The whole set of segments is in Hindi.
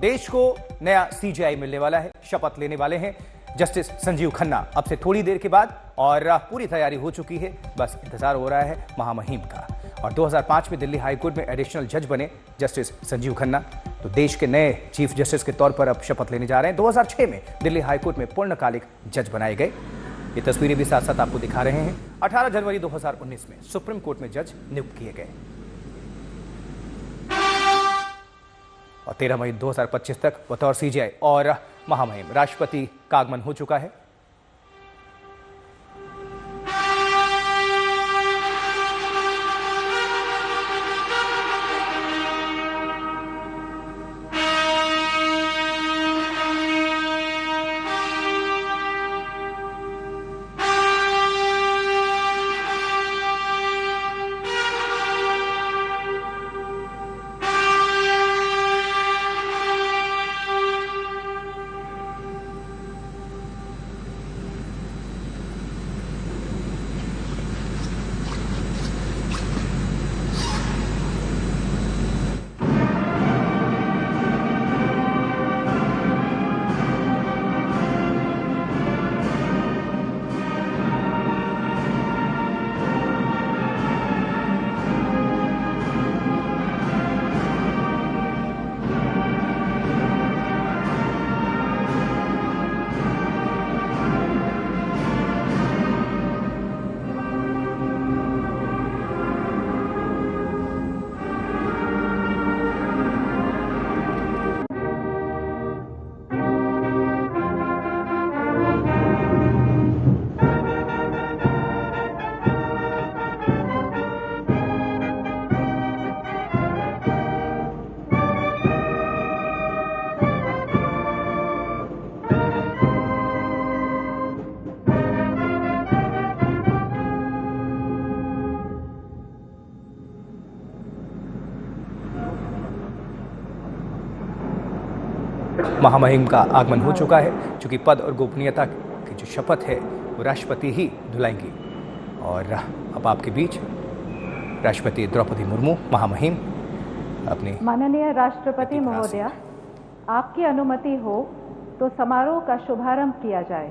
देश को नया सीजेआई मिलने वाला है। शपथ लेने वाले हैं जस्टिस संजीव खन्ना अब से थोड़ी देर के बाद और पूरी तैयारी हो चुकी है। बस इंतजार हो रहा है महामहिम का। और 2005 में दिल्ली हाईकोर्ट में एडिशनल जज बने जस्टिस संजीव खन्ना, तो देश के नए चीफ जस्टिस के तौर पर अब शपथ लेने जा रहे हैं। 2006 में दिल्ली हाईकोर्ट में पूर्णकालिक जज बनाए गए। ये तस्वीरें भी साथ साथ आपको दिखा रहे हैं। 18 जनवरी 2019 में सुप्रीम कोर्ट में जज नियुक्त किए गए और 13 मई 2025 तक बतौर सीजेआई और महामहिम राष्ट्रपति का आगमन हो चुका है। महामहिम का आगमन हो चुका है। चूंकि पद और गोपनीयता की जो शपथ है वो राष्ट्रपति ही दिलाएंगी। और अब आपके बीच राष्ट्रपति द्रौपदी मुर्मू महामहिम अपने। माननीय राष्ट्रपति महोदया, आपकी अनुमति हो तो समारोह का शुभारंभ किया जाए।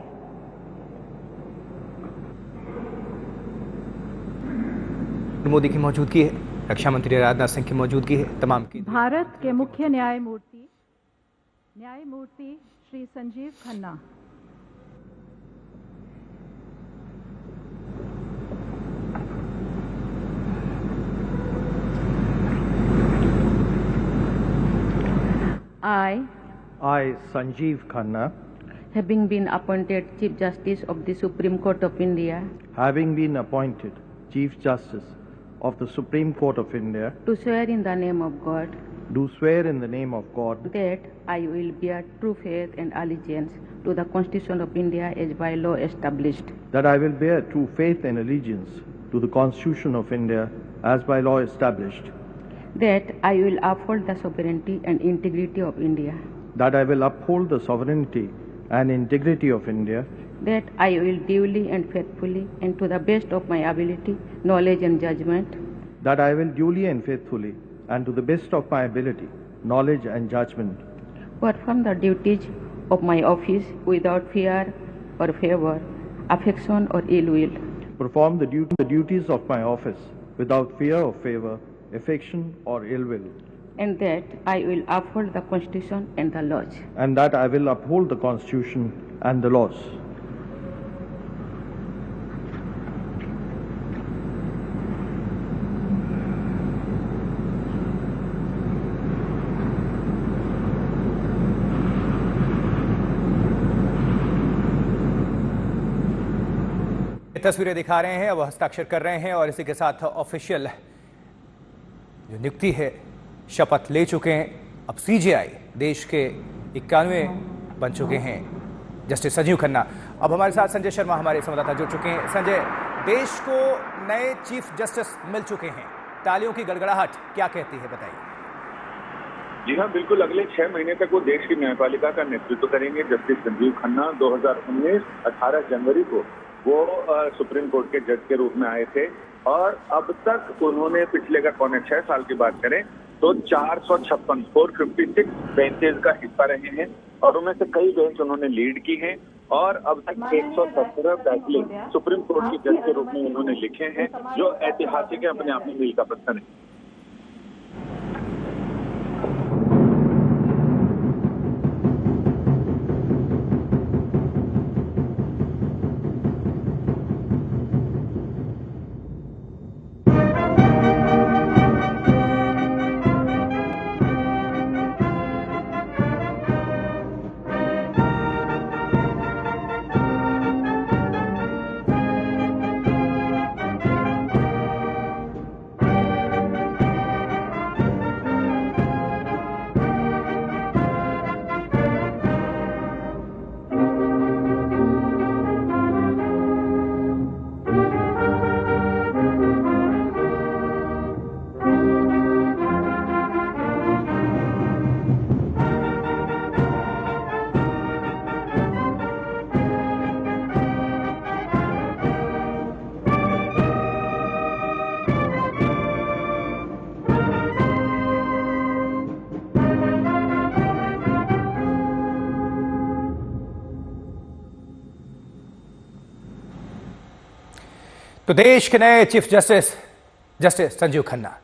मोदी की मौजूदगी है, रक्षा मंत्री राजनाथ सिंह की मौजूदगी है, तमाम की। भारत के मुख्य न्यायमूर्ति Shri Sanjeev Khanna, I, Sanjeev Khanna, having been appointed Chief Justice of the Supreme Court of India, having been appointed Chief Justice of the Supreme Court of India, do swear in the name of God do swear in the name of God that I will bear true faith and allegiance to the Constitution of India as by law established, that I will bear true faith and allegiance to the Constitution of India as by law established, that I will uphold the sovereignty and integrity of India, that I will uphold the sovereignty and integrity of India, that I will duly and faithfully and to the best of my ability, knowledge and judgment, that I will duly and faithfully and to the best of my ability, knowledge and judgment, perform the duties of my office without fear or favor, affection or ill will, perform the duties of my office without fear or favor, affection or ill will, and that I will uphold the Constitution and the laws, and that I will uphold the Constitution and the laws. तस्वीरें दिखा रहे हैं, अब हस्ताक्षर कर रहे हैं और इसी के साथ ऑफिशियल जो नियुक्ति है, शपथ ले चुके हैं। अब सीजेआई देश के 91वें बन चुके हैं जस्टिस संजीव खन्ना। अब हमारे साथ संजय शर्मा हमारे संवाददाता जुड़ चुके हैं। संजय, देश को नए चीफ जस्टिस मिल चुके हैं, तालियों की गड़गड़ाहट क्या कहती है, बताइए। जी हाँ, बिल्कुल। अगले 6 महीने तक वो देश की न्यायपालिका का नेतृत्व करेंगे। जस्टिस संजीव खन्ना 2019 18 जनवरी को वो सुप्रीम कोर्ट के जज के रूप में आए थे और अब तक उन्होंने पिछले का 6 साल की बात करें तो 456 बेंचेज का हिस्सा रहे हैं और उनमें से कई बेंच उन्होंने लीड की हैं और अब तक 117 फैसले सुप्रीम कोर्ट के जज के रूप में उन्होंने लिखे हैं, जो ऐतिहासिक है, अपने आप में मील का पत्थर है। तो देश के नए चीफ जस्टिस संजीव खन्ना